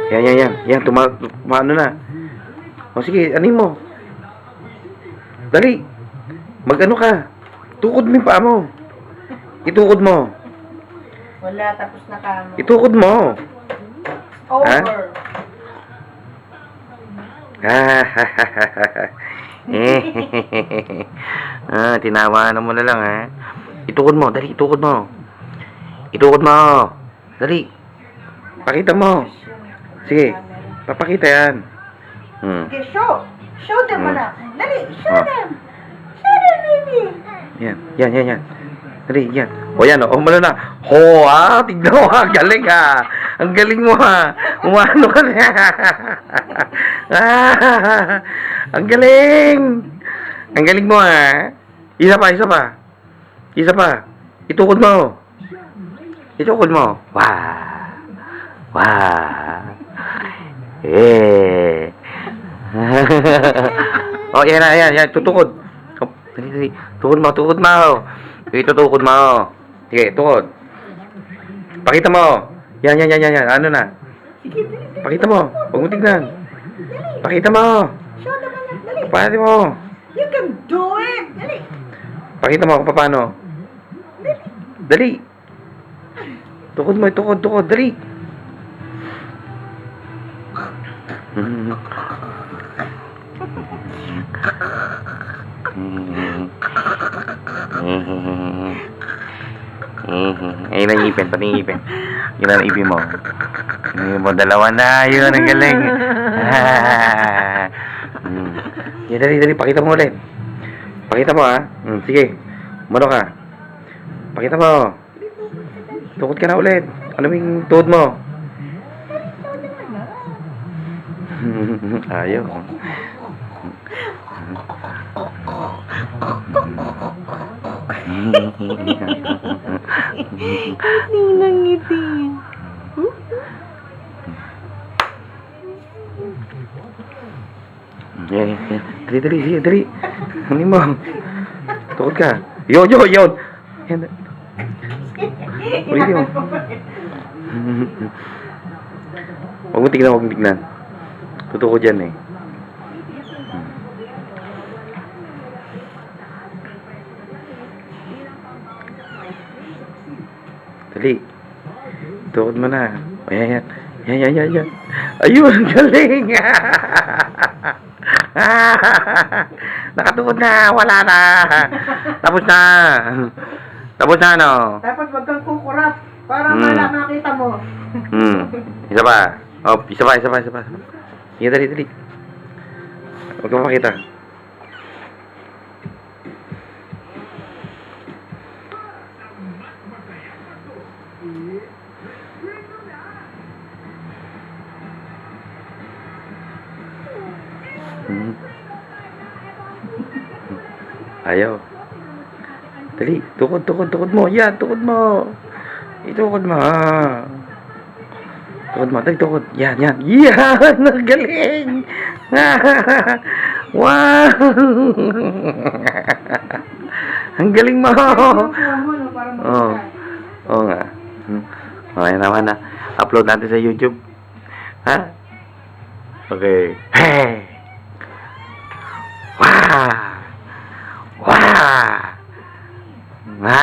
Yan, tumano na. O sige, anin mo. Dali. Mag-ano ka. Tukod mo yung paa mo. Itukod mo. Wala, tapos na kamo. Itukod mo. Over. Tinawanan mo na lang, ha? Itukod mo, dali, itukod mo. Itukod mo. Dali. Pakita mo. Sige, papakita yan. Okay, show. Show them, anak. Dali, show them. Show them, baby. Yan. Dali, yan. O yan, o malo na. Tignan mo, ang galing ha. Ang galing mo ha. Umano ka na. Ang galing. Ang galing mo ha. Isa pa. Itukod mo. Wow. Oh, yan. Tutukod. Oh, dali. Tukod mo. Itutukod mo. Sige, tukod. Pakita mo. Yan. Ano na? Pakita mo. Huwag mo tignan. Pakita mo. Show them, anak. Dali. Pakita mo. You can do it. Dali. Pakita mo kung paano. Dali. Tukod mo. Dali. Ayun ang ipin, pati ipin. Yun ang ipin mo. Yun mo, dalawa na. Yun, ang galing. Yan, dali. Pakita mo ulit. Pakita mo, ha. Sige. Umano ka. Pakita mo. Tukod ka na ulit. Ano yung tuhod mo? Ayaw. Ngiti. Dali. Ano mo? Tukod ka. Yun. Yan. Ulit yun. Huwag mo tignan. Tutukod yan eh. Dali. Tukod mo na. Yan. Ayun, galing. Nakatukod na. Wala na. Tapos na, no? Dapat wag kang kukurap para makita mo. Isa pa. Oh, isa pa. Yan, dali. Huwag kang makita. Ayaw. Dali, tukod mo. Yan, tukod mo. Itukod mo. Tukod mo, dali, tukod. Yan. Yan, ang galing. Wow. Ang galing mo. Oo nga. Okay naman na. Upload natin sa YouTube. Ha? Okay. Hey! Wow! Ha?